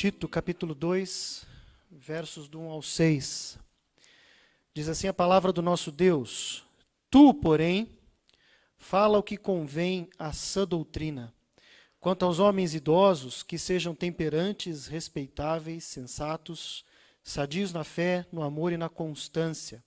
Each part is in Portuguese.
Tito, capítulo 2, versos do 1 ao 6. Diz assim a palavra do nosso Deus: Tu, porém, fala o que convém à sã doutrina. Quanto aos homens idosos, que sejam temperantes, respeitáveis, sensatos, sadios na fé, no amor e na constância.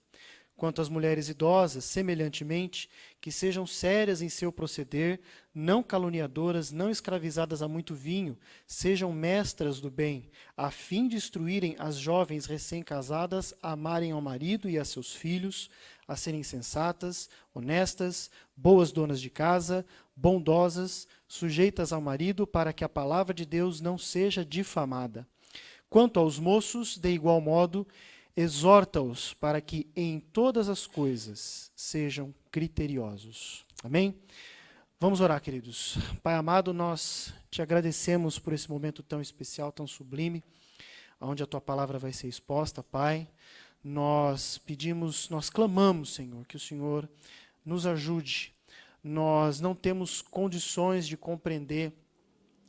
Quanto às mulheres idosas, semelhantemente, que sejam sérias em seu proceder, não caluniadoras, não escravizadas a muito vinho, sejam mestras do bem, a fim de instruírem as jovens recém-casadas a amarem ao marido e a seus filhos, a serem sensatas, honestas, boas donas de casa, bondosas, sujeitas ao marido, para que a palavra de Deus não seja difamada. Quanto aos moços, de igual modo, exorta-os para que em todas as coisas sejam criteriosos. Amém? Vamos orar, queridos. Pai amado, nós te agradecemos por esse momento tão especial, tão sublime, onde a tua palavra vai ser exposta, Pai. Nós pedimos, nós clamamos, Senhor, que o Senhor nos ajude. Nós não temos condições de compreender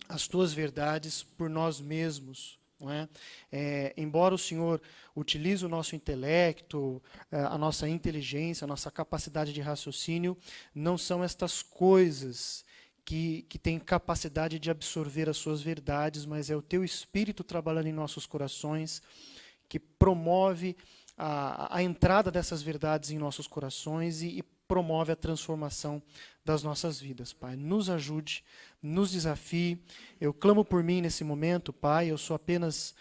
as tuas verdades por nós mesmos. Não é? Embora o Senhor utilize o nosso intelecto, a nossa inteligência, a nossa capacidade de raciocínio, não são estas coisas que têm capacidade de absorver as suas verdades, mas é o teu Espírito trabalhando em nossos corações, que promove a entrada dessas verdades em nossos corações e promove a transformação das nossas vidas, Pai. Nos ajude, nos desafie. Eu clamo por mim nesse momento, Pai. Eu sou apenas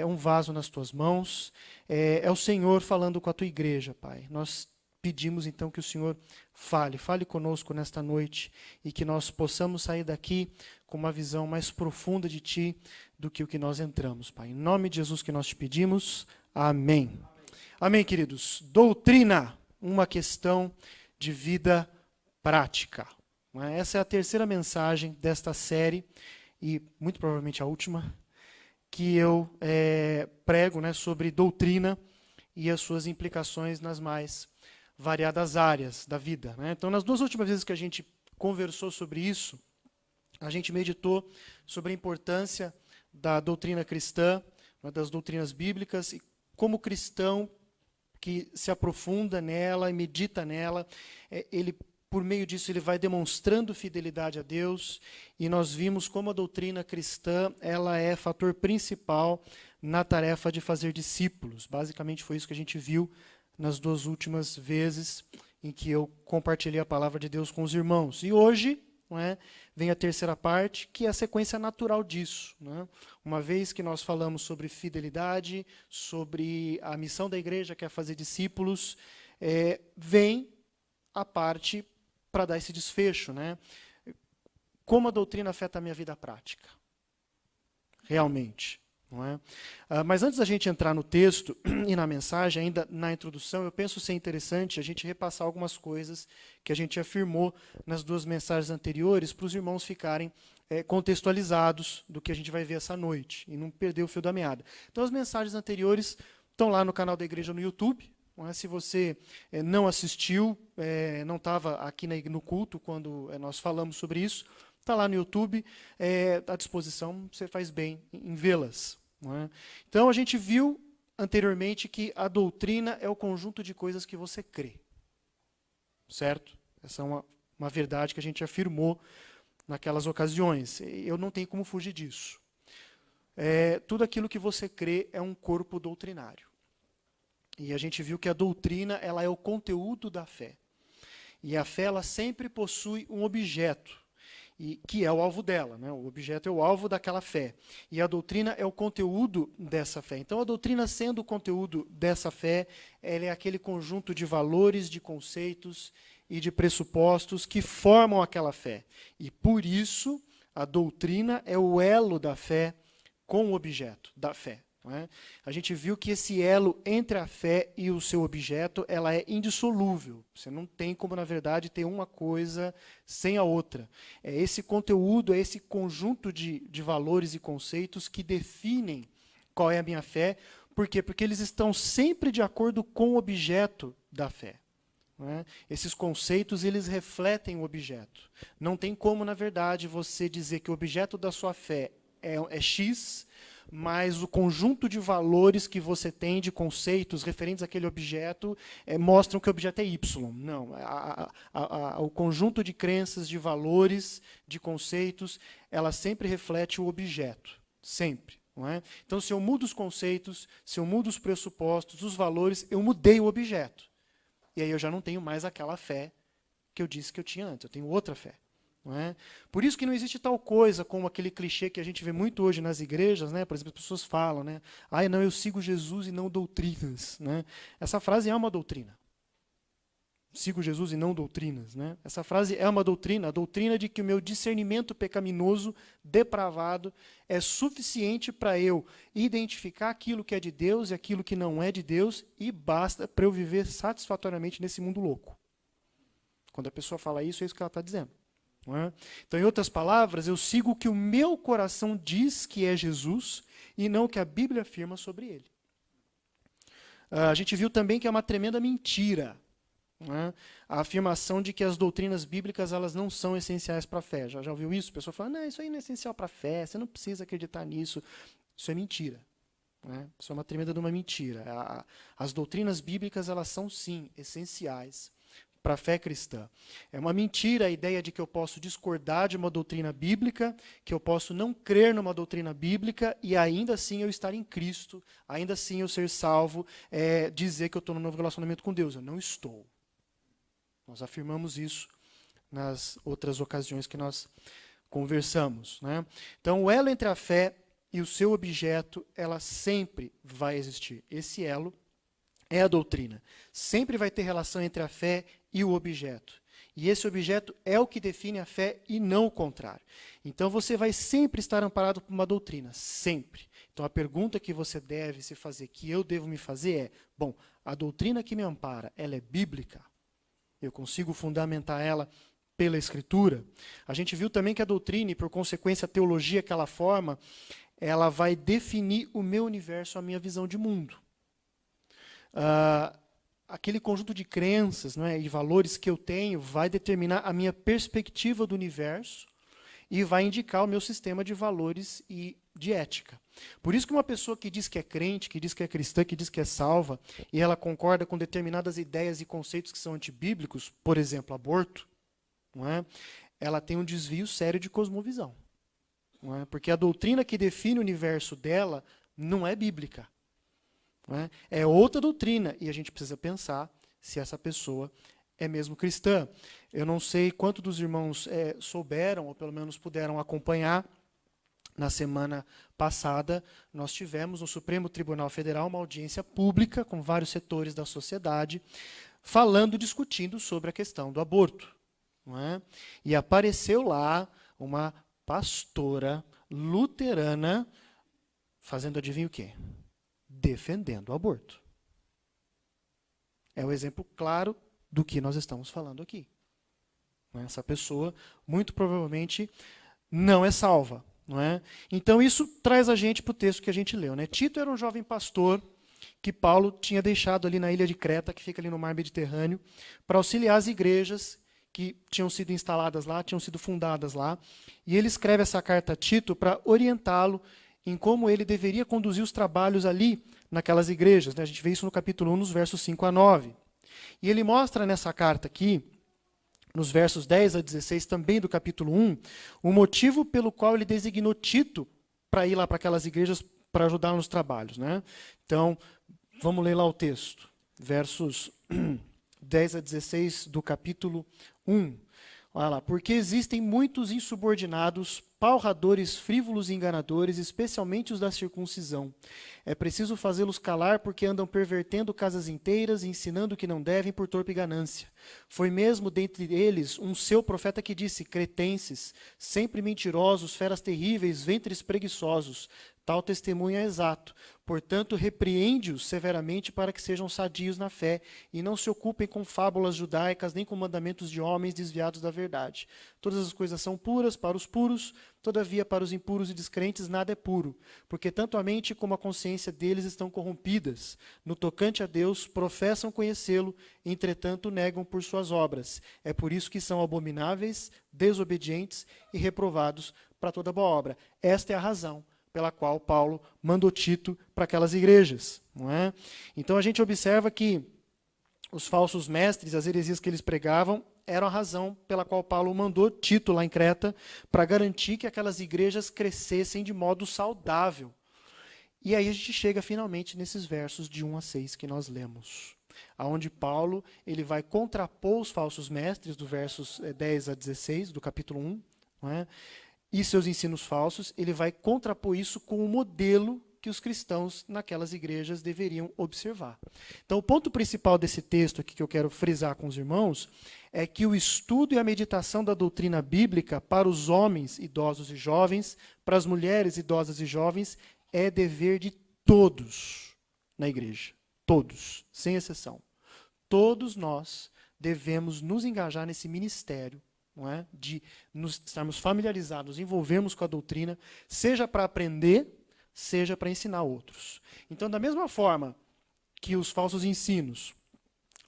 um vaso nas tuas mãos. É o Senhor falando com a tua igreja, Pai. Nós pedimos então que o Senhor fale conosco nesta noite e que nós possamos sair daqui com uma visão mais profunda de Ti do que o que nós entramos, Pai. Em nome de Jesus que nós te pedimos. Amém. Amém, queridos. Doutrina, uma questão de vida prática. Essa é a terceira mensagem desta série, e muito provavelmente a última, que eu prego, sobre doutrina e as suas implicações nas mais variadas áreas da vida. Então, nas duas últimas vezes que a gente conversou sobre isso, a gente meditou sobre a importância da doutrina cristã, das doutrinas bíblicas, e como cristão que se aprofunda nela e medita nela, ele, por meio disso, ele vai demonstrando fidelidade a Deus, e nós vimos como a doutrina cristã ela é fator principal na tarefa de fazer discípulos. Basicamente foi isso que a gente viu nas duas últimas vezes em que eu compartilhei a palavra de Deus com os irmãos. E hoje, vem a terceira parte, que é a sequência natural disso. Uma vez que nós falamos sobre fidelidade, sobre a missão da igreja, que é fazer discípulos, vem a parte para dar esse desfecho. Como a doutrina afeta a minha vida prática? Realmente. Mas antes da gente entrar no texto e na mensagem, ainda na introdução, eu penso ser interessante a gente repassar algumas coisas que a gente afirmou nas duas mensagens anteriores, para os irmãos ficarem contextualizados do que a gente vai ver essa noite, e não perder o fio da meada. Então, as mensagens anteriores estão lá no canal da igreja no YouTube. Se você não assistiu, não estava aqui no culto quando nós falamos sobre isso, está lá no YouTube, à disposição, você faz bem em vê-las. Então, a gente viu anteriormente que a doutrina é o conjunto de coisas que você crê. Certo? Essa é uma verdade que a gente afirmou naquelas ocasiões. Eu não tenho como fugir disso. Tudo aquilo que você crê é um corpo doutrinário. E a gente viu que a doutrina ela é o conteúdo da fé. E a fé ela sempre possui um objeto, que é o alvo dela. O objeto é o alvo daquela fé. E a doutrina é o conteúdo dessa fé. Então, a doutrina, sendo o conteúdo dessa fé, ela é aquele conjunto de valores, de conceitos e de pressupostos que formam aquela fé. E, por isso, a doutrina é o elo da fé com o objeto da fé. A gente viu que esse elo entre a fé e o seu objeto, ela é indissolúvel. Você não tem como, na verdade, ter uma coisa sem a outra. É esse conteúdo, é esse conjunto de valores e conceitos que definem qual é a minha fé. Por quê? Porque eles estão sempre de acordo com o objeto da fé. Esses conceitos, eles refletem o objeto. Não tem como, na verdade, você dizer que o objeto da sua fé é X, mas o conjunto de valores que você tem, de conceitos referentes àquele objeto, mostram que o objeto é Y. Não, o conjunto de crenças, de valores, de conceitos, ela sempre reflete o objeto, sempre. Não é? Então, se eu mudo os conceitos, se eu mudo os pressupostos, os valores, eu mudei o objeto. E aí eu já não tenho mais aquela fé que eu disse que eu tinha antes, eu tenho outra fé. Não é? Por isso que não existe tal coisa como aquele clichê que a gente vê muito hoje nas igrejas, né? Por exemplo, as pessoas falam, né? Não, eu sigo Jesus e não doutrinas. Né? Essa frase é uma doutrina. Sigo Jesus e não doutrinas. Né? Essa frase é uma doutrina, a doutrina de que o meu discernimento pecaminoso, depravado, é suficiente para eu identificar aquilo que é de Deus e aquilo que não é de Deus, e basta para eu viver satisfatoriamente nesse mundo louco. Quando a pessoa fala isso, é isso que ela está dizendo. Não é? Então, em outras palavras, eu sigo o que o meu coração diz que é Jesus e não o que a Bíblia afirma sobre ele. A gente viu também que é uma tremenda mentira, não é? A afirmação de que as doutrinas bíblicas elas não são essenciais para a fé. Já ouviu isso? A pessoa fala, não, isso aí não é essencial para a fé, você não precisa acreditar nisso. Isso é mentira. Não é? Isso é uma tremenda de uma mentira. As doutrinas bíblicas elas são, sim, essenciais para a fé cristã. É uma mentira a ideia de que eu posso discordar de uma doutrina bíblica, que eu posso não crer numa doutrina bíblica e ainda assim eu estar em Cristo, ainda assim eu ser salvo, dizer que eu estou num novo relacionamento com Deus. Eu não estou. Nós afirmamos isso nas outras ocasiões que nós conversamos. Né? Então, o elo entre a fé e o seu objeto, ela sempre vai existir. Esse elo é a doutrina. Sempre vai ter relação entre a fé e o objeto. E esse objeto é o que define a fé e não o contrário. Então você vai sempre estar amparado por uma doutrina, sempre. Então a pergunta que você deve se fazer, que eu devo me fazer é, bom, a doutrina que me ampara, ela é bíblica? Eu consigo fundamentar ela pela Escritura? A gente viu também que a doutrina, e por consequência a teologia que ela forma, ela vai definir o meu universo, a minha visão de mundo. Aquele conjunto de crenças, não é, e valores que eu tenho vai determinar a minha perspectiva do universo e vai indicar o meu sistema de valores e de ética. Por isso que uma pessoa que diz que é crente, que diz que é cristã, que diz que é salva, e ela concorda com determinadas ideias e conceitos que são antibíblicos, por exemplo, aborto, não é, ela tem um desvio sério de cosmovisão. Não é, porque a doutrina que define o universo dela não é bíblica. É outra doutrina, e a gente precisa pensar se essa pessoa é mesmo cristã. Eu não sei quantos dos irmãos souberam, ou pelo menos puderam acompanhar, na semana passada, nós tivemos no Supremo Tribunal Federal uma audiência pública com vários setores da sociedade, discutindo sobre a questão do aborto. Não é? E apareceu lá uma pastora luterana fazendo adivinha o quê? Defendendo o aborto. É o exemplo claro do que nós estamos falando aqui. Essa pessoa, muito provavelmente, não é salva. Não é? Então, isso traz a gente para o texto que a gente leu. Né? Tito era um jovem pastor que Paulo tinha deixado ali na ilha de Creta, que fica ali no mar Mediterrâneo, para auxiliar as igrejas que tinham sido instaladas lá, tinham sido fundadas lá. E ele escreve essa carta a Tito para orientá-lo em como ele deveria conduzir os trabalhos ali naquelas igrejas. Né? A gente vê isso no capítulo 1, nos versos 5 a 9. E ele mostra nessa carta aqui, nos versos 10 a 16, também do capítulo 1, o motivo pelo qual ele designou Tito para ir lá para aquelas igrejas para ajudar nos trabalhos. Né? Então, vamos ler lá o texto. Versos 10 a 16 do capítulo 1. Olha lá, porque existem muitos insubordinados, palradores, frívolos e enganadores, especialmente os da circuncisão. É preciso fazê-los calar porque andam pervertendo casas inteiras e ensinando o que não devem por torpe ganância. Foi mesmo dentre eles um seu profeta que disse, cretenses, sempre mentirosos, feras terríveis, ventres preguiçosos. Tal testemunho é exato. Portanto, repreende-os severamente para que sejam sadios na fé e não se ocupem com fábulas judaicas nem com mandamentos de homens desviados da verdade. Todas as coisas são puras para os puros, todavia para os impuros e descrentes nada é puro, porque tanto a mente como a consciência deles estão corrompidas. No tocante a Deus, professam conhecê-lo, entretanto negam por suas obras. É por isso que são abomináveis, desobedientes e reprovados para toda boa obra. Esta é a razão pela qual Paulo mandou Tito para aquelas igrejas. Não é? Então a gente observa que os falsos mestres, as heresias que eles pregavam, eram a razão pela qual Paulo mandou Tito lá em Creta para garantir que aquelas igrejas crescessem de modo saudável. E aí a gente chega finalmente nesses versos de 1 a 6 que nós lemos, aonde Paulo ele vai contrapor os falsos mestres, do versos 10 a 16, do capítulo 1, não é? E seus ensinos falsos, ele vai contrapor isso com o modelo que os cristãos naquelas igrejas deveriam observar. Então, o ponto principal desse texto aqui que eu quero frisar com os irmãos é que o estudo e a meditação da doutrina bíblica para os homens idosos e jovens, para as mulheres idosas e jovens, é dever de todos na igreja. Todos, sem exceção. Todos nós devemos nos engajar nesse ministério, não é? De nos estarmos familiarizados, nos envolvermos com a doutrina, seja para aprender, seja para ensinar outros. Então, da mesma forma que os falsos ensinos,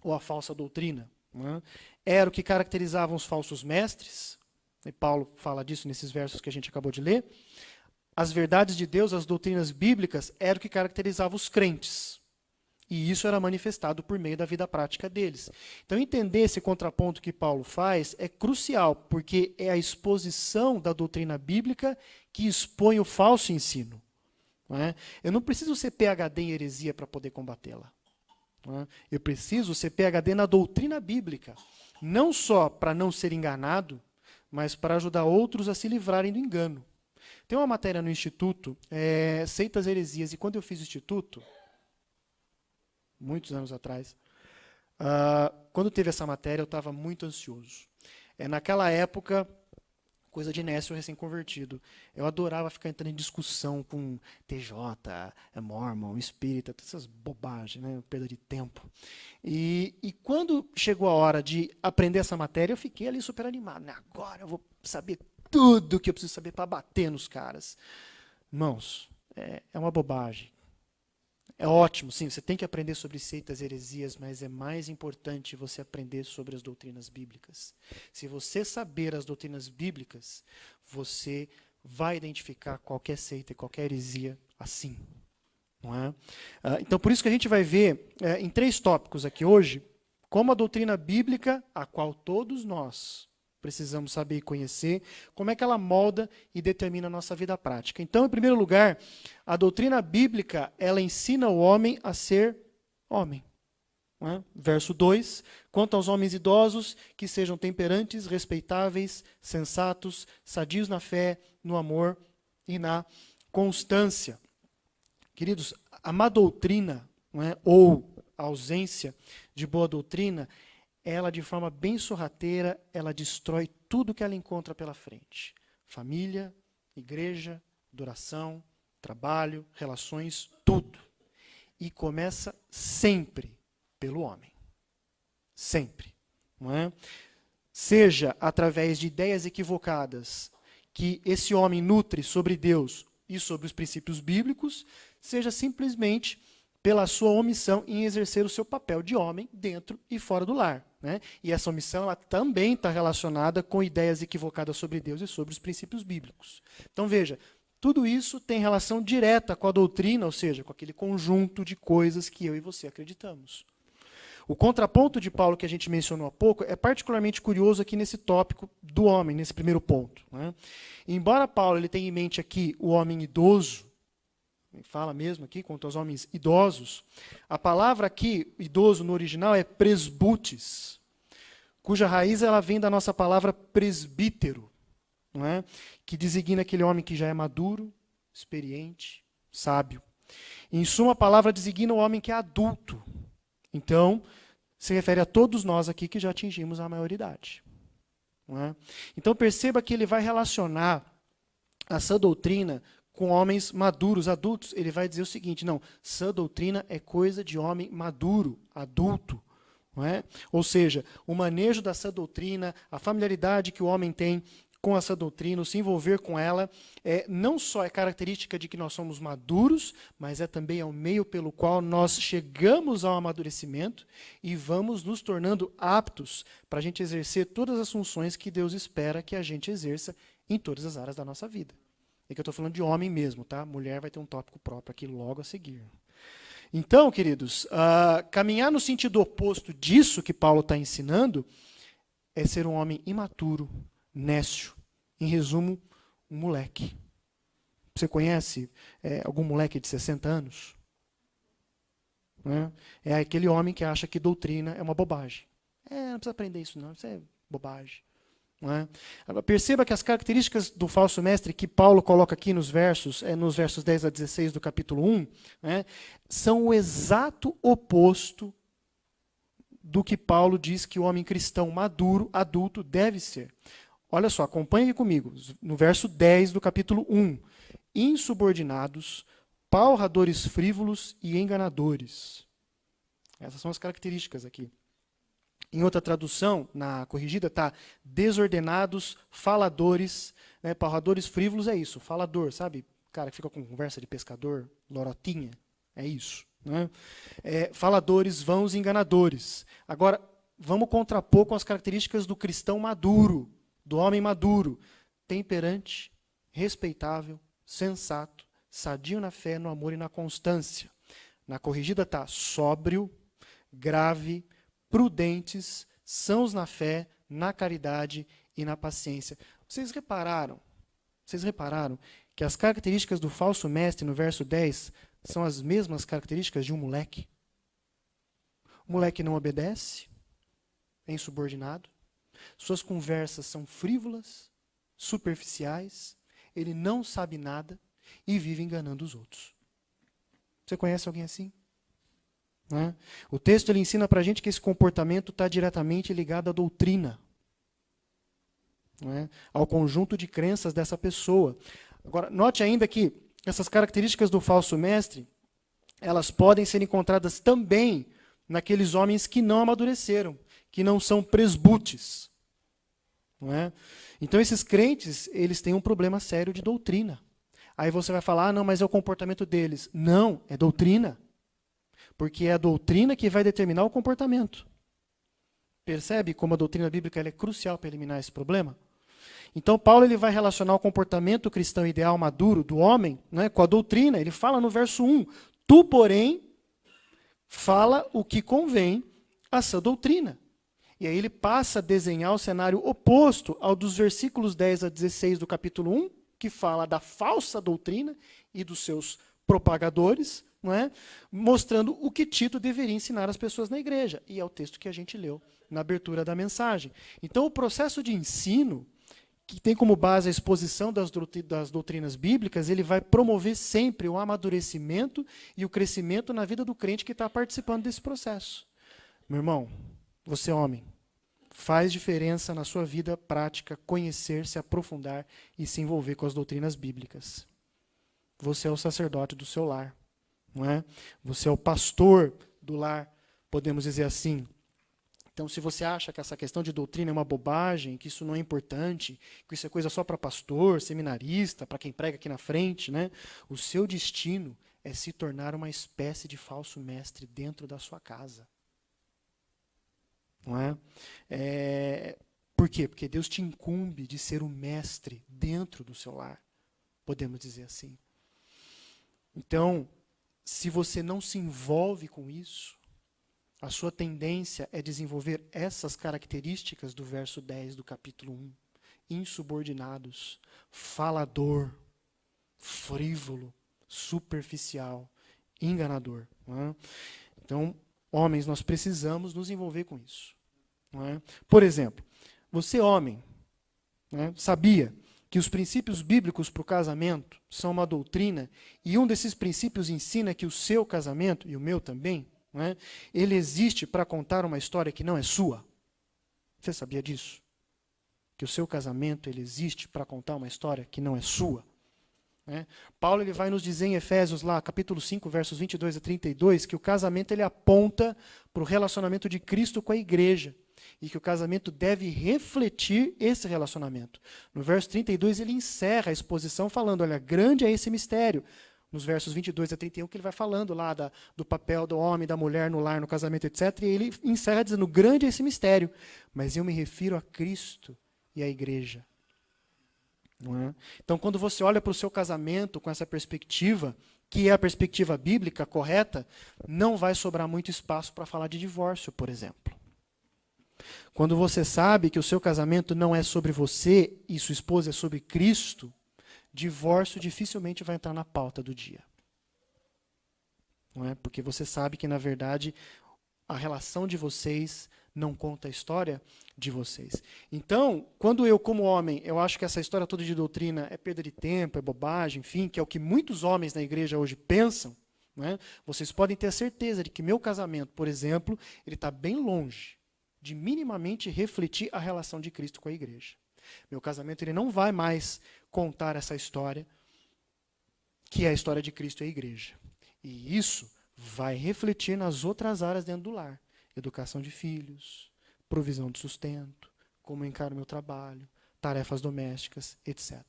ou a falsa doutrina, não é? Era o que caracterizavam os falsos mestres, e Paulo fala disso nesses versos que a gente acabou de ler, as verdades de Deus, as doutrinas bíblicas, era o que caracterizava os crentes. E isso era manifestado por meio da vida prática deles. Então, entender esse contraponto que Paulo faz é crucial, porque é a exposição da doutrina bíblica que expõe o falso ensino. Não é? Eu não preciso ser PhD em heresia para poder combatê-la. Não é? Eu preciso ser PhD na doutrina bíblica. Não só para não ser enganado, mas para ajudar outros a se livrarem do engano. Tem uma matéria no Instituto, Seitas e Heresias, e quando eu fiz o Instituto, muitos anos atrás, quando teve essa matéria, eu estava muito ansioso. Naquela época, coisa de Nécio recém-convertido, eu adorava ficar entrando em discussão com TJ, Mormon, Espírita, todas essas bobagens, né? Perda de tempo. E quando chegou a hora de aprender essa matéria, eu fiquei ali super animado. Agora eu vou saber tudo que eu preciso saber para bater nos caras. Irmãos, é uma bobagem. É ótimo, sim, você tem que aprender sobre seitas e heresias, mas é mais importante você aprender sobre as doutrinas bíblicas. Se você saber as doutrinas bíblicas, você vai identificar qualquer seita e qualquer heresia assim. Não é? Então, por isso que a gente vai ver em 3 tópicos aqui hoje, como a doutrina bíblica, a qual todos nós precisamos saber e conhecer, como é que ela molda e determina a nossa vida prática. Então, em primeiro lugar, a doutrina bíblica, ela ensina o homem a ser homem. Não é? Verso 2, quanto aos homens idosos, que sejam temperantes, respeitáveis, sensatos, sadios na fé, no amor e na constância. Queridos, a má doutrina, não é? Ou a ausência de boa doutrina, ela, de forma bem sorrateira, ela destrói tudo que ela encontra pela frente. Família, igreja, adoração, trabalho, relações, tudo. E começa sempre pelo homem. Sempre. Não é? Seja através de ideias equivocadas que esse homem nutre sobre Deus e sobre os princípios bíblicos, seja simplesmente pela sua omissão em exercer o seu papel de homem dentro e fora do lar. Né? E essa omissão ela também está relacionada com ideias equivocadas sobre Deus e sobre os princípios bíblicos. Então veja, tudo isso tem relação direta com a doutrina, ou seja, com aquele conjunto de coisas que eu e você acreditamos. O contraponto de Paulo que a gente mencionou há pouco é particularmente curioso aqui nesse tópico do homem, nesse primeiro ponto. Né? Embora Paulo ele tenha em mente aqui o homem idoso, ele fala mesmo aqui quanto aos homens idosos, a palavra aqui, idoso no original, é presbutes, cuja raiz ela vem da nossa palavra presbítero, não é? Que designa aquele homem que já é maduro, experiente, sábio. Em suma, a palavra designa o homem que é adulto. Então, se refere a todos nós aqui que já atingimos a maioridade. Não é? Então, perceba que ele vai relacionar a sã doutrina com homens maduros, adultos. Ele vai dizer o seguinte, não, sã doutrina é coisa de homem maduro, adulto. Não é? Ou seja, o manejo da sã doutrina, a familiaridade que o homem tem com essa doutrina, o se envolver com ela, não só é característica de que nós somos maduros, mas é também o meio pelo qual nós chegamos ao amadurecimento e vamos nos tornando aptos para a gente exercer todas as funções que Deus espera que a gente exerça em todas as áreas da nossa vida. É que eu estou falando de homem mesmo, tá? Mulher vai ter um tópico próprio aqui logo a seguir. Então, queridos, caminhar no sentido oposto disso que Paulo está ensinando é ser um homem imaturo, nécio. Em resumo, um moleque. Você conhece algum moleque de 60 anos? Né? É aquele homem que acha que doutrina é uma bobagem. Não precisa aprender isso não, isso é bobagem. Não é? Agora, perceba que as características do falso mestre que Paulo coloca aqui nos versos 10 a 16 do capítulo 1, né, são o exato oposto do que Paulo diz que o homem cristão maduro, adulto, deve ser. Olha só, acompanhe aqui comigo, no verso 10 do capítulo 1. Insubordinados, palradores frívolos e enganadores. Essas são as características aqui. Em outra tradução, na corrigida, está desordenados, faladores. Né? Palradores frívolos é isso, falador, sabe? Cara que fica com conversa de pescador, lorotinha, é isso. Né? Faladores, vãos e enganadores. Agora, vamos contrapor com as características do cristão maduro, do homem maduro. Temperante, respeitável, sensato, sadio na fé, no amor e na constância. Na corrigida está sóbrio, grave, prudentes, sãos na fé, na caridade e na paciência. Vocês repararam que as características do falso mestre no verso 10 são as mesmas características de um moleque? O moleque não obedece, é insubordinado, suas conversas são frívolas, superficiais, ele não sabe nada e vive enganando os outros. Você conhece alguém assim? Né? O texto ele ensina para a gente que esse comportamento está diretamente ligado à doutrina, né? Ao conjunto de crenças dessa pessoa. Agora, note ainda que essas características do falso mestre, elas podem ser encontradas também naqueles homens que não amadureceram, que não são presbútes. Não é? Então, esses crentes, eles têm um problema sério de doutrina. Aí você vai falar, não, mas é o comportamento deles. Não, é doutrina. Porque é a doutrina que vai determinar o comportamento. Percebe como a doutrina bíblica ela é crucial para eliminar esse problema? Então, Paulo ele vai relacionar o comportamento cristão ideal maduro do homem, né, com a doutrina. Ele fala no verso 1, tu, porém, fala o que convém à sã doutrina. E aí ele passa a desenhar o cenário oposto ao dos versículos 10 a 16 do capítulo 1, que fala da falsa doutrina e dos seus propagadores, não é? Mostrando o que Tito deveria ensinar às pessoas na igreja. E é o texto que a gente leu na abertura da mensagem. Então, o processo de ensino, que tem como base a exposição das doutrinas bíblicas, ele vai promover sempre o amadurecimento e o crescimento na vida do crente que está participando desse processo. Meu irmão, você é homem, faz diferença na sua vida prática conhecer, se aprofundar e se envolver com as doutrinas bíblicas. Você é o sacerdote do seu lar. Não é? Você é o pastor do lar, podemos dizer assim. Então, se você acha que essa questão de doutrina é uma bobagem, que isso não é importante, que isso é coisa só para pastor, seminarista, para quem prega aqui na frente, né? O seu destino é se tornar uma espécie de falso mestre dentro da sua casa. Não é? Por quê? Porque Deus te incumbe de ser o mestre dentro do seu lar, podemos dizer assim. Então, se você não se envolve com isso, a sua tendência é desenvolver essas características do verso 10 do capítulo 1. Insubordinados, falador, frívolo, superficial, enganador. Não é? Então, homens, nós precisamos nos envolver com isso. Não é? Por exemplo, você homem, né, sabia que os princípios bíblicos para o casamento são uma doutrina, e um desses princípios ensina que o seu casamento, e o meu também, né, ele existe para contar uma história que não é sua? Você sabia disso? Que o seu casamento ele existe para contar uma história que não é sua? Né? Paulo ele vai nos dizer em Efésios, lá, capítulo 5, versos 22 a 32, que o casamento ele aponta para o relacionamento de Cristo com a igreja. E que o casamento deve refletir esse relacionamento. No verso 32, ele encerra a exposição falando, olha, grande é esse mistério. Nos versos 22 a 31, que ele vai falando lá do papel do homem, da mulher no lar, no casamento, etc. E ele encerra dizendo, grande é esse mistério, mas eu me refiro a Cristo e à igreja. Não é? Então, quando você olha para o seu casamento com essa perspectiva, que é a perspectiva bíblica correta, não vai sobrar muito espaço para falar de divórcio, por exemplo. Quando você sabe que o seu casamento não é sobre você e sua esposa é sobre Cristo, divórcio dificilmente vai entrar na pauta do dia. Não é? Porque você sabe que, na verdade, a relação de vocês não conta a história de vocês. Então, quando eu, como homem, eu acho que essa história toda de doutrina é perda de tempo, é bobagem, enfim, que é o que muitos homens na igreja hoje pensam, né? Vocês podem ter a certeza de que meu casamento, por exemplo, ele está bem longe de minimamente refletir a relação de Cristo com a igreja. Meu casamento ele não vai mais contar essa história, que é a história de Cristo e a igreja. E isso vai refletir nas outras áreas dentro do lar. Educação de filhos, provisão de sustento, como eu encaro meu trabalho, tarefas domésticas, etc.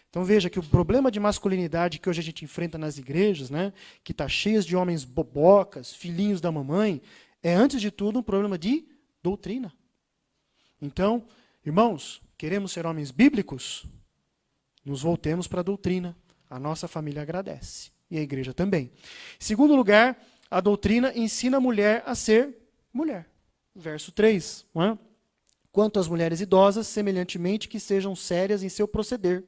Então veja que o problema de masculinidade que hoje a gente enfrenta nas igrejas, né, que está cheio de homens bobocas, filhinhos da mamãe, é antes de tudo um problema de doutrina. Então, irmãos, queremos ser homens bíblicos? Nos voltemos para a doutrina. A nossa família agradece. E a igreja também. Em segundo lugar, a doutrina ensina a mulher a ser mulher. Verso 3. Não é? Quanto às mulheres idosas, semelhantemente que sejam sérias em seu proceder,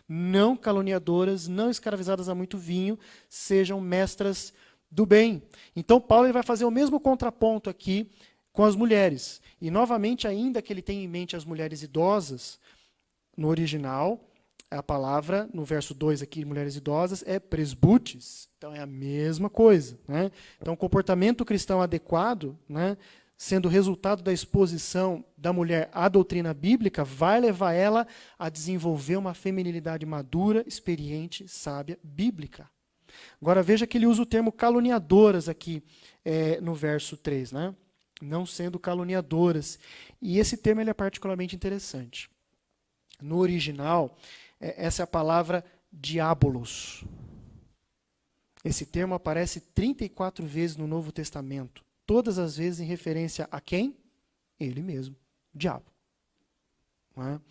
não caluniadoras, não escravizadas a muito vinho, sejam mestras do bem. Então Paulo ele vai fazer o mesmo contraponto aqui com as mulheres. E novamente, ainda que ele tenha em mente as mulheres idosas, no original, a palavra, no verso 2 aqui, mulheres idosas, é presbutes. Então é a mesma coisa. Né? Então o comportamento cristão adequado, né, sendo resultado da exposição da mulher à doutrina bíblica, vai levar ela a desenvolver uma feminilidade madura, experiente, sábia, bíblica. Agora veja que ele usa o termo caluniadoras aqui no verso 3, né? Não sendo caluniadoras. E esse termo ele é particularmente interessante. No original, essa é a palavra diabolos. Esse termo aparece 34 vezes no Novo Testamento. Todas as vezes em referência a quem? Ele mesmo, o diabo. Não é?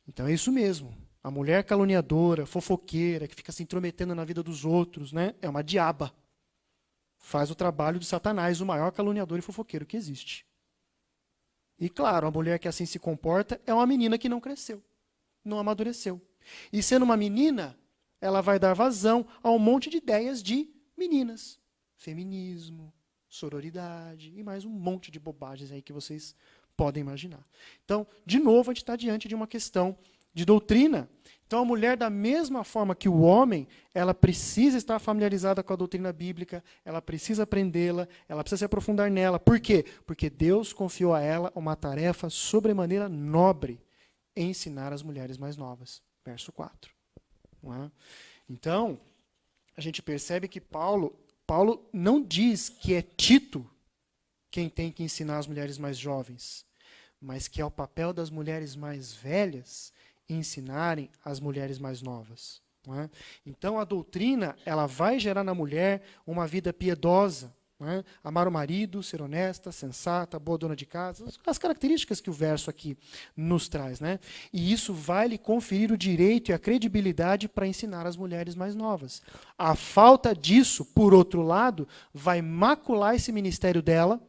Então é isso mesmo. A mulher caluniadora, fofoqueira, que fica se intrometendo na vida dos outros, né? É uma diaba. Faz o trabalho de Satanás, o maior caluniador e fofoqueiro que existe. E claro, a mulher que assim se comporta é uma menina que não cresceu, não amadureceu. E sendo uma menina, ela vai dar vazão a um monte de ideias de meninas. Feminismo, sororidade e mais um monte de bobagens aí que vocês podem imaginar. Então, de novo, a gente está diante de uma questão de doutrina. Então, a mulher, da mesma forma que o homem, ela precisa estar familiarizada com a doutrina bíblica, ela precisa aprendê-la, ela precisa se aprofundar nela. Por quê? Porque Deus confiou a ela uma tarefa sobremaneira nobre, ensinar as mulheres mais novas. Verso 4. Não é? Então, a gente percebe que Paulo não diz que é Tito quem tem que ensinar as mulheres mais jovens, mas que é o papel das mulheres mais velhas ensinarem as mulheres mais novas. Não é? Então, a doutrina ela vai gerar na mulher uma vida piedosa, não é? Amar o marido, ser honesta, sensata, boa dona de casa, as características que o verso aqui nos traz. Né? E isso vai lhe conferir o direito e a credibilidade para ensinar as mulheres mais novas. A falta disso, por outro lado, vai macular esse ministério dela,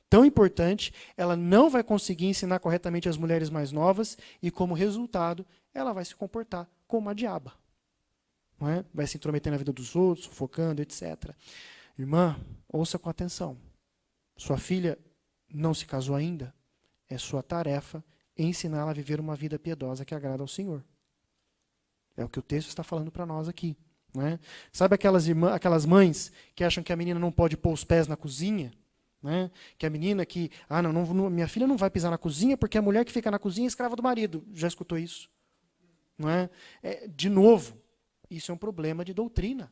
tão importante, ela não vai conseguir ensinar corretamente as mulheres mais novas e, como resultado, ela vai se comportar como uma diaba. Não é? Vai se intrometer na vida dos outros, sufocando, etc. Irmã, ouça com atenção. Sua filha não se casou ainda? É sua tarefa ensiná-la a viver uma vida piedosa que agrada ao Senhor. É o que o texto está falando para nós aqui. Não é? Sabe aquelas mães que acham que a menina não pode pôr os pés na cozinha? Né? Que a menina que, minha filha não vai pisar na cozinha porque a mulher que fica na cozinha é escrava do marido. Já escutou isso? Não é? De novo, isso é um problema de doutrina.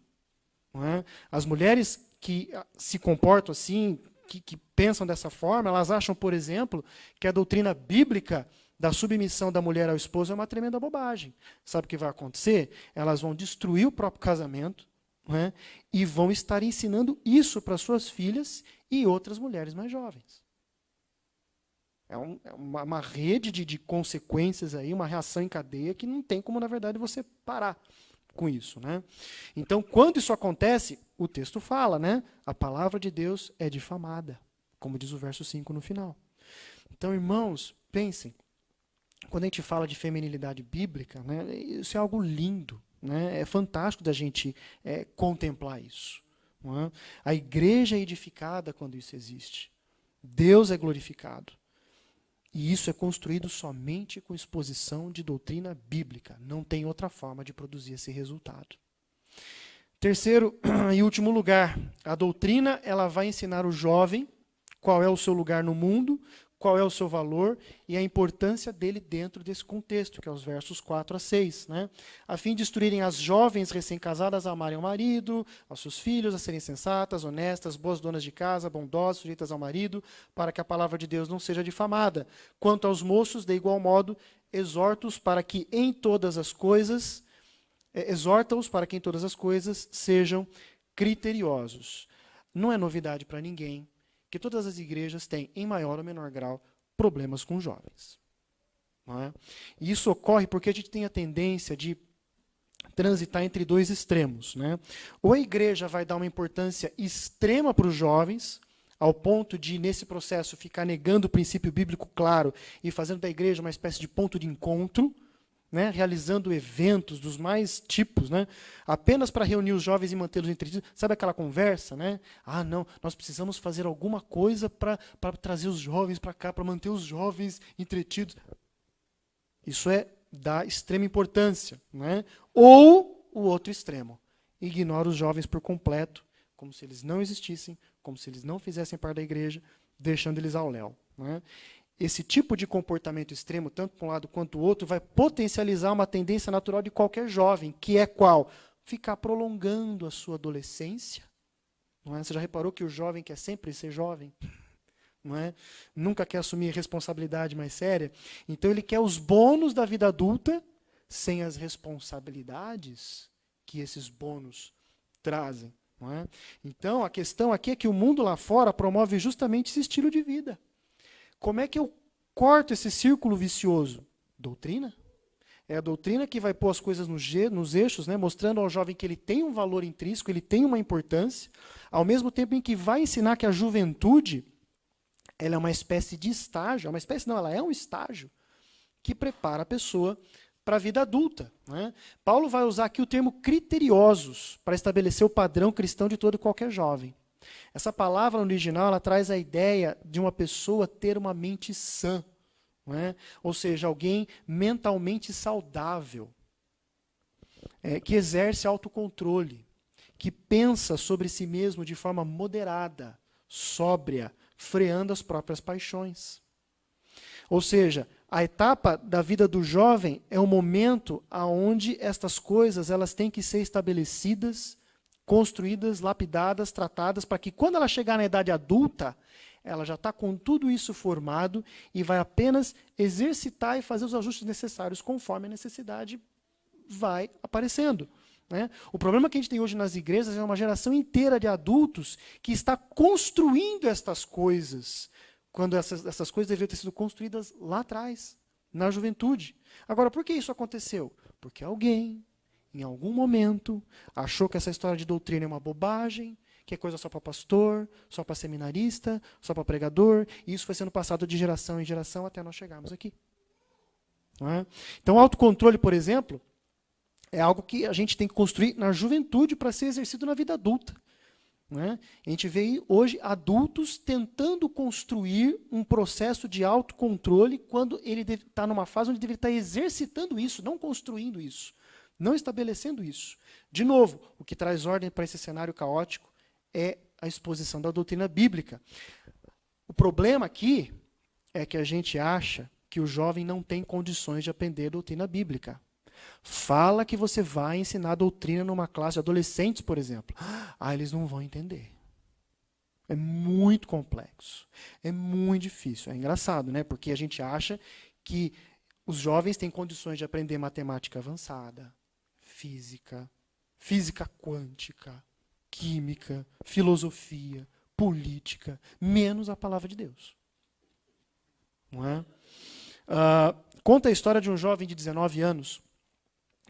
Não é? As mulheres que se comportam assim, que pensam dessa forma, elas acham, por exemplo, que a doutrina bíblica da submissão da mulher ao esposo é uma tremenda bobagem. Sabe o que vai acontecer? Elas vão destruir o próprio casamento, não é? E vão estar ensinando isso para suas filhas e outras mulheres mais jovens. É uma rede de consequências aí, uma reação em cadeia que não tem como, na verdade, você parar com isso, né? Então, quando isso acontece, o texto fala, né? A palavra de Deus é difamada, como diz o verso 5 no final. Então, irmãos, pensem, quando a gente fala de feminilidade bíblica, né, isso é algo lindo, né? É fantástico da gente contemplar isso. Não é? A igreja é edificada quando isso existe. Deus é glorificado. E isso é construído somente com exposição de doutrina bíblica. Não tem outra forma de produzir esse resultado. Terceiro e último lugar, a doutrina ela vai ensinar o jovem qual é o seu lugar no mundo, qual é o seu valor e a importância dele dentro desse contexto, que é os versos 4 a 6. Né? A fim de instruírem as jovens recém-casadas a amarem o marido, aos seus filhos, a serem sensatas, honestas, boas donas de casa, bondosas, sujeitas ao marido, para que a palavra de Deus não seja difamada. Quanto aos moços, de igual modo, exorta-os para que em todas as coisas sejam criteriosos. Não é novidade para ninguém que todas as igrejas têm, em maior ou menor grau, problemas com jovens. Não é? E isso ocorre porque a gente tem a tendência de transitar entre dois extremos. Né? Ou a igreja vai dar uma importância extrema para os jovens, ao ponto de, nesse processo, ficar negando o princípio bíblico claro e fazendo da igreja uma espécie de ponto de encontro, né, realizando eventos dos mais tipos, né, apenas para reunir os jovens e mantê-los entretidos. Sabe aquela conversa? Né? Ah, não, nós precisamos fazer alguma coisa para trazer os jovens para cá, para manter os jovens entretidos. Isso é da extrema importância. Né? Ou o outro extremo. Ignora os jovens por completo, como se eles não existissem, como se eles não fizessem parte da igreja, deixando eles ao léu. Né? Esse tipo de comportamento extremo, tanto para um lado quanto o outro, vai potencializar uma tendência natural de qualquer jovem, que é qual? Ficar prolongando a sua adolescência. Não é? Você já reparou que o jovem quer sempre ser jovem? Não é? Nunca quer assumir responsabilidade mais séria. Então ele quer os bônus da vida adulta sem as responsabilidades que esses bônus trazem. Não é? Então a questão aqui é que o mundo lá fora promove justamente esse estilo de vida. Como é que eu corto esse círculo vicioso? Doutrina. É a doutrina que vai pôr as coisas nos eixos, né, mostrando ao jovem que ele tem um valor intrínseco, ele tem uma importância, ao mesmo tempo em que vai ensinar que a juventude ela é uma espécie de estágio, ela é um estágio que prepara a pessoa para a vida adulta. Né? Paulo vai usar aqui o termo criteriosos para estabelecer o padrão cristão de todo e qualquer jovem. Essa palavra no original ela traz a ideia de uma pessoa ter uma mente sã, não é? Ou seja, alguém mentalmente saudável, que exerce autocontrole, que pensa sobre si mesmo de forma moderada, sóbria, freando as próprias paixões. Ou seja, a etapa da vida do jovem é um momento onde estas coisas elas têm que ser estabelecidas, construídas, lapidadas, tratadas, para que quando ela chegar na idade adulta, ela já está com tudo isso formado e vai apenas exercitar e fazer os ajustes necessários conforme a necessidade vai aparecendo. Né? O problema que a gente tem hoje nas igrejas é uma geração inteira de adultos que está construindo estas coisas, quando essas coisas deveriam ter sido construídas lá atrás, na juventude. Agora, por que isso aconteceu? Porque alguém, em algum momento, achou que essa história de doutrina é uma bobagem, que é coisa só para pastor, só para seminarista, só para pregador, e isso foi sendo passado de geração em geração até nós chegarmos aqui. Não é? Então, o autocontrole, por exemplo, é algo que a gente tem que construir na juventude para ser exercido na vida adulta. Não é? A gente vê hoje adultos tentando construir um processo de autocontrole quando ele está numa fase onde ele deveria estar exercitando isso, não construindo isso. Não estabelecendo isso. De novo, o que traz ordem para esse cenário caótico é a exposição da doutrina bíblica. O problema aqui é que a gente acha que o jovem não tem condições de aprender a doutrina bíblica. Fala que você vai ensinar doutrina numa classe de adolescentes, por exemplo. Ah, eles não vão entender. É muito complexo. É muito difícil. É engraçado, né? Porque a gente acha que os jovens têm condições de aprender matemática avançada, física quântica, química, filosofia, política, menos a palavra de Deus. Não é? Conta a história de um jovem de 19 anos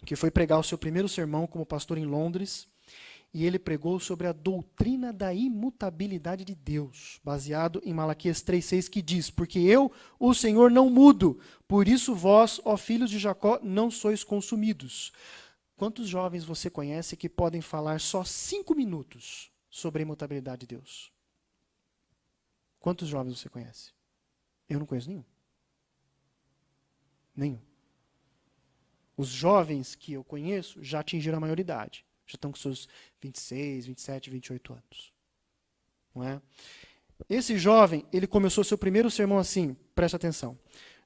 que foi pregar o seu primeiro sermão como pastor em Londres, e ele pregou sobre a doutrina da imutabilidade de Deus, baseado em Malaquias 3,6, que diz: porque eu, o Senhor, não mudo, por isso vós, ó filhos de Jacó, não sois consumidos. Quantos jovens você conhece que podem falar só 5 minutos sobre a imutabilidade de Deus? Quantos jovens você conhece? Eu não conheço nenhum. Nenhum. Os jovens que eu conheço já atingiram a maioridade. Já estão com seus 26, 27, 28 anos. Não é? Esse jovem, ele começou seu primeiro sermão assim, presta atenção.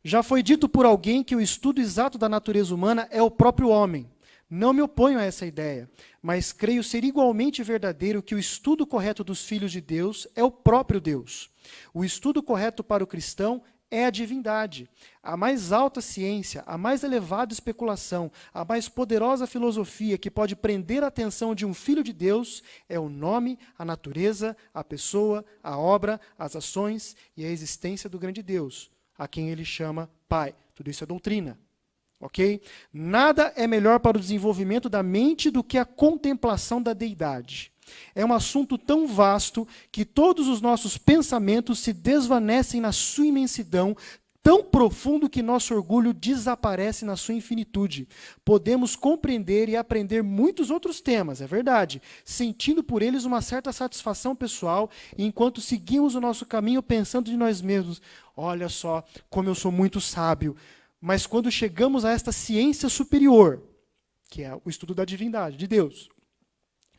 Já foi dito por alguém que o estudo exato da natureza humana é o próprio homem. Não me oponho a essa ideia, mas creio ser igualmente verdadeiro que o estudo correto dos filhos de Deus é o próprio Deus. O estudo correto para o cristão é a divindade. A mais alta ciência, a mais elevada especulação, a mais poderosa filosofia que pode prender a atenção de um filho de Deus é o nome, a natureza, a pessoa, a obra, as ações e a existência do grande Deus, a quem ele chama Pai. Tudo isso é doutrina. Ok? Nada é melhor para o desenvolvimento da mente do que a contemplação da deidade. É um assunto tão vasto que todos os nossos pensamentos se desvanecem na sua imensidão, tão profundo que nosso orgulho desaparece na sua infinitude. Podemos compreender e aprender muitos outros temas, é verdade, sentindo por eles uma certa satisfação pessoal, enquanto seguimos o nosso caminho pensando de nós mesmos: olha só como eu sou muito sábio. Mas quando chegamos a esta ciência superior, que é o estudo da divindade, de Deus,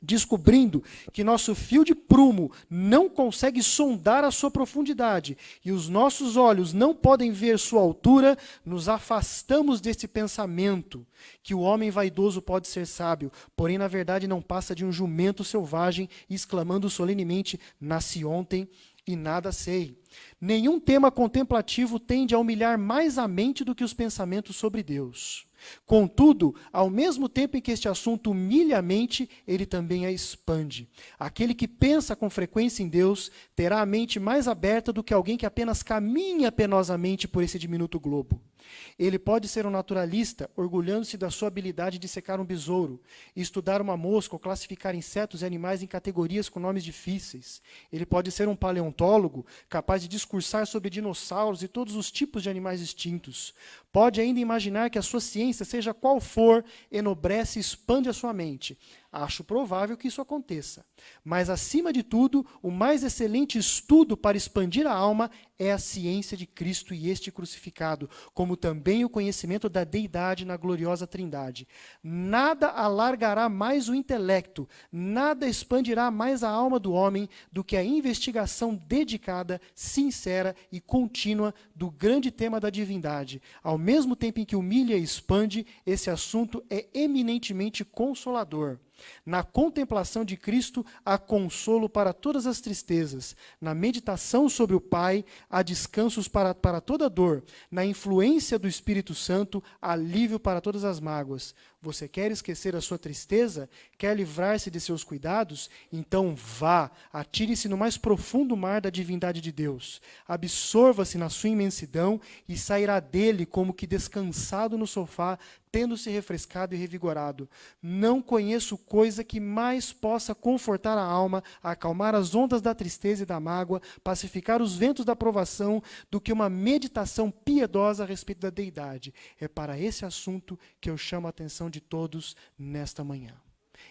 descobrindo que nosso fio de prumo não consegue sondar a sua profundidade e os nossos olhos não podem ver sua altura, nos afastamos desse pensamento que o homem vaidoso pode ser sábio, porém na verdade não passa de um jumento selvagem, exclamando solenemente: nasci ontem e nada sei. Nenhum tema contemplativo tende a humilhar mais a mente do que os pensamentos sobre Deus. Contudo, ao mesmo tempo em que este assunto humilha a mente, ele também a expande. Aquele que pensa com frequência em Deus terá a mente mais aberta do que alguém que apenas caminha penosamente por esse diminuto globo. Ele pode ser um naturalista, orgulhando-se da sua habilidade de secar um besouro, estudar uma mosca ou classificar insetos e animais em categorias com nomes difíceis. Ele pode ser um paleontólogo, capaz de discursar sobre dinossauros e todos os tipos de animais extintos. Pode ainda imaginar que a sua ciência, seja qual for, enobrece e expande a sua mente. Acho provável que isso aconteça. Mas, acima de tudo, o mais excelente estudo para expandir a alma é a ciência de Cristo e este crucificado, como também o conhecimento da deidade na gloriosa Trindade. Nada alargará mais o intelecto, nada expandirá mais a alma do homem do que a investigação dedicada, sincera e contínua do grande tema da divindade. Ao mesmo tempo em que humilha e expande, esse assunto é eminentemente consolador. Na contemplação de Cristo há consolo para todas as tristezas. Na meditação sobre o Pai há descansos para toda dor. Na influência do Espírito Santo, alívio para todas as mágoas. Você quer esquecer a sua tristeza? Quer livrar-se de seus cuidados? Então vá, atire-se no mais profundo mar da divindade de Deus. Absorva-se na sua imensidão e sairá dele como que descansado no sofá, tendo-se refrescado e revigorado. Não conheço coisa que mais possa confortar a alma, acalmar as ondas da tristeza e da mágoa, pacificar os ventos da provação, do que uma meditação piedosa a respeito da deidade. É para esse assunto que eu chamo a atenção de todos nesta manhã.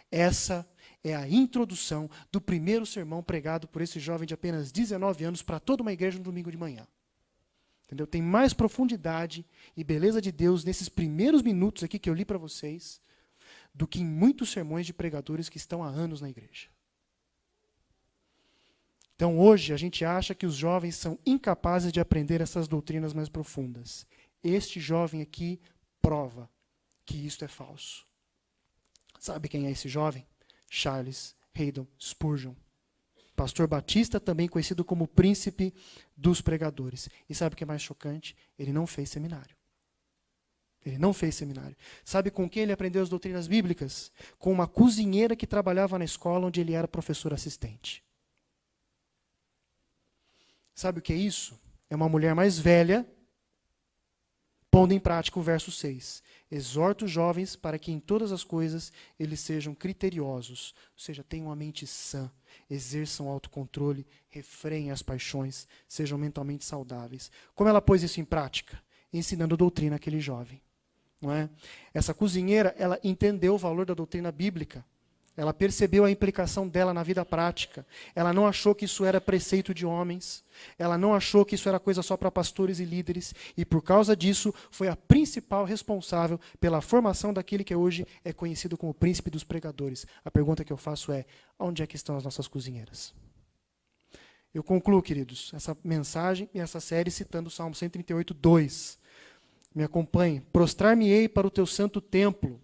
Essa é a introdução do primeiro sermão pregado por esse jovem de apenas 19 anos para toda uma igreja no domingo de manhã. Entendeu? Tem mais profundidade e beleza de Deus nesses primeiros minutos aqui que eu li para vocês do que em muitos sermões de pregadores que estão há anos na igreja. Então hoje a gente acha que os jovens são incapazes de aprender essas doutrinas mais profundas. Este jovem aqui prova que isto é falso. Sabe quem é esse jovem? Charles Haddon Spurgeon. Pastor batista, também conhecido como príncipe dos pregadores. E sabe o que é mais chocante? Ele não fez seminário. Ele não fez seminário. Sabe com quem ele aprendeu as doutrinas bíblicas? Com uma cozinheira que trabalhava na escola onde ele era professor assistente. Sabe o que é isso? É uma mulher mais velha, pondo em prática o verso 6. Exorta os jovens para que em todas as coisas eles sejam criteriosos, ou seja, tenham uma mente sã, exerçam autocontrole, refreiem as paixões, sejam mentalmente saudáveis. Como ela pôs isso em prática? Ensinando doutrina àquele jovem. Não é? Essa cozinheira, ela entendeu o valor da doutrina bíblica. Ela percebeu a implicação dela na vida prática. Ela não achou que isso era preceito de homens. Ela não achou que isso era coisa só para pastores e líderes. E por causa disso, foi a principal responsável pela formação daquele que hoje é conhecido como o príncipe dos pregadores. A pergunta que eu faço é, onde é que estão as nossas cozinheiras? Eu concluo, queridos, essa mensagem e essa série citando o Salmo 138, 2. Me acompanhe. Prostrar-me-ei para o teu santo templo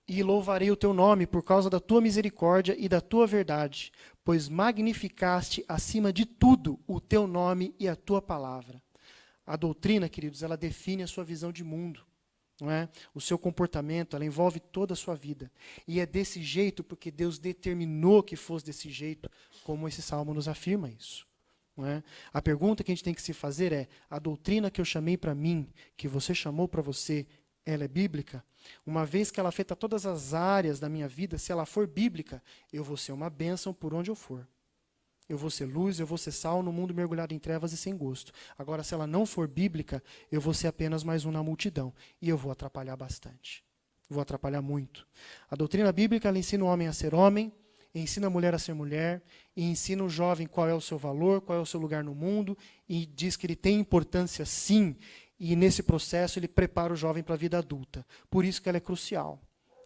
e louvarei o teu nome por causa da tua misericórdia e da tua verdade, pois magnificaste acima de tudo o teu nome e a tua palavra. A doutrina, queridos, ela define a sua visão de mundo, não é? O seu comportamento, ela envolve toda a sua vida. E é desse jeito porque Deus determinou que fosse desse jeito, como esse salmo nos afirma isso. Não é? A pergunta que a gente tem que se fazer é, a doutrina que eu chamei para mim, que você chamou para você, ela é bíblica? Uma vez que ela afeta todas as áreas da minha vida, se ela for bíblica, eu vou ser uma bênção por onde eu for. Eu vou ser luz, eu vou ser sal no mundo mergulhado em trevas e sem gosto. Agora, se ela não for bíblica, eu vou ser apenas mais um na multidão. E eu vou atrapalhar bastante. Vou atrapalhar muito. A doutrina bíblica, ela ensina o homem a ser homem, ensina a mulher a ser mulher, e ensina o jovem qual é o seu valor, qual é o seu lugar no mundo, e diz que ele tem importância sim, e nesse processo ele prepara o jovem para a vida adulta. Por isso que ela é crucial.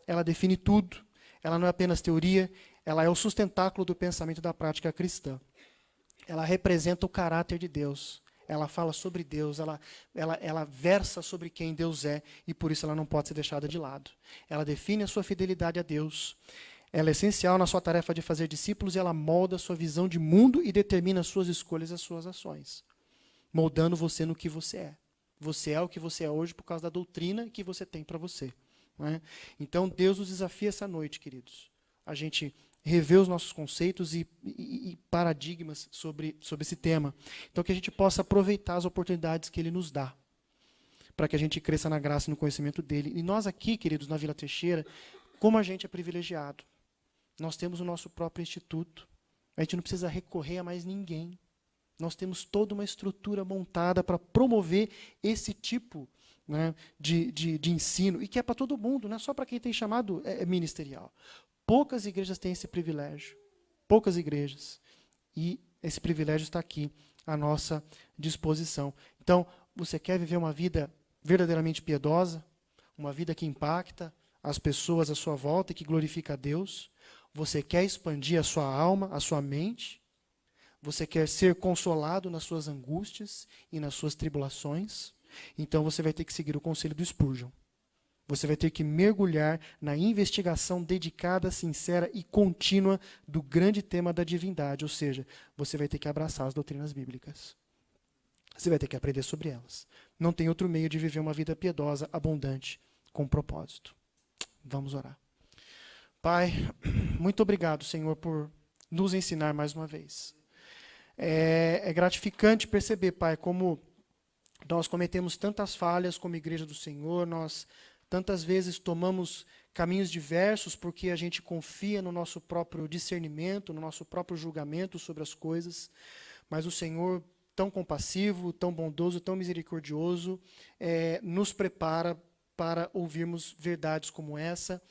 Ela define tudo, ela não é apenas teoria, ela é o sustentáculo do pensamento da prática cristã. Ela representa o caráter de Deus, ela fala sobre Deus, ela versa sobre quem Deus é, e por isso ela não pode ser deixada de lado. Ela define a sua fidelidade a Deus. Ela é essencial na sua tarefa de fazer discípulos e ela molda a sua visão de mundo e determina as suas escolhas e as suas ações, moldando você no que você é. Você é o que você é hoje por causa da doutrina que você tem para você. Não é? Então, Deus nos desafia essa noite, queridos, a gente rever os nossos conceitos e paradigmas sobre esse tema. Então, que a gente possa aproveitar as oportunidades que Ele nos dá, para que a gente cresça na graça e no conhecimento dEle. E nós aqui, queridos, na Vila Teixeira, como a gente é privilegiado. Nós temos o nosso próprio instituto. A gente não precisa recorrer a mais ninguém. Nós temos toda uma estrutura montada para promover esse tipo, né, de ensino, e que é para todo mundo, não é só para quem tem chamado ministerial. Poucas igrejas têm esse privilégio. Poucas igrejas. E esse privilégio está aqui à nossa disposição. Então, você quer viver uma vida verdadeiramente piedosa? Uma vida que impacta as pessoas à sua volta e que glorifica a Deus? Você quer expandir a sua alma, a sua mente? Você quer ser consolado nas suas angústias e nas suas tribulações? Então você vai ter que seguir o conselho do Spurgeon. Você vai ter que mergulhar na investigação dedicada, sincera e contínua do grande tema da divindade. Ou seja, você vai ter que abraçar as doutrinas bíblicas. Você vai ter que aprender sobre elas. Não tem outro meio de viver uma vida piedosa, abundante, com propósito. Vamos orar. Pai, muito obrigado, Senhor, por nos ensinar mais uma vez. É gratificante perceber, Pai, como nós cometemos tantas falhas como igreja do Senhor, nós tantas vezes tomamos caminhos diversos porque a gente confia no nosso próprio discernimento, no nosso próprio julgamento sobre as coisas, mas o Senhor, tão compassivo, tão bondoso, tão misericordioso, nos prepara para ouvirmos verdades como essa,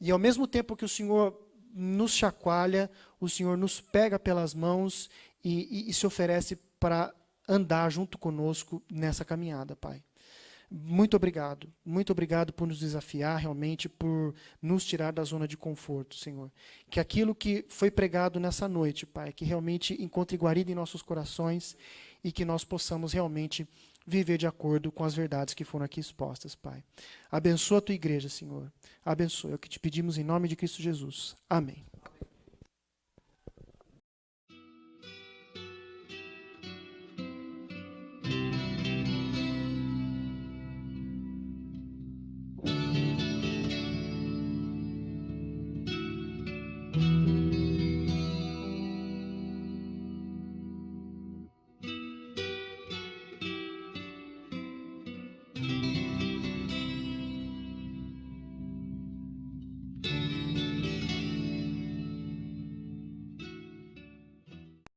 e ao mesmo tempo que o Senhor nos chacoalha, o Senhor nos pega pelas mãos e se oferece para andar junto conosco nessa caminhada, Pai. Muito obrigado por nos desafiar realmente, por nos tirar da zona de conforto, Senhor. Que aquilo que foi pregado nessa noite, Pai, que realmente encontre guarida em nossos corações e que nós possamos realmente viver de acordo com as verdades que foram aqui expostas, Pai. Abençoa a tua igreja, Senhor. Abençoa, é o que te pedimos em nome de Cristo Jesus. Amém.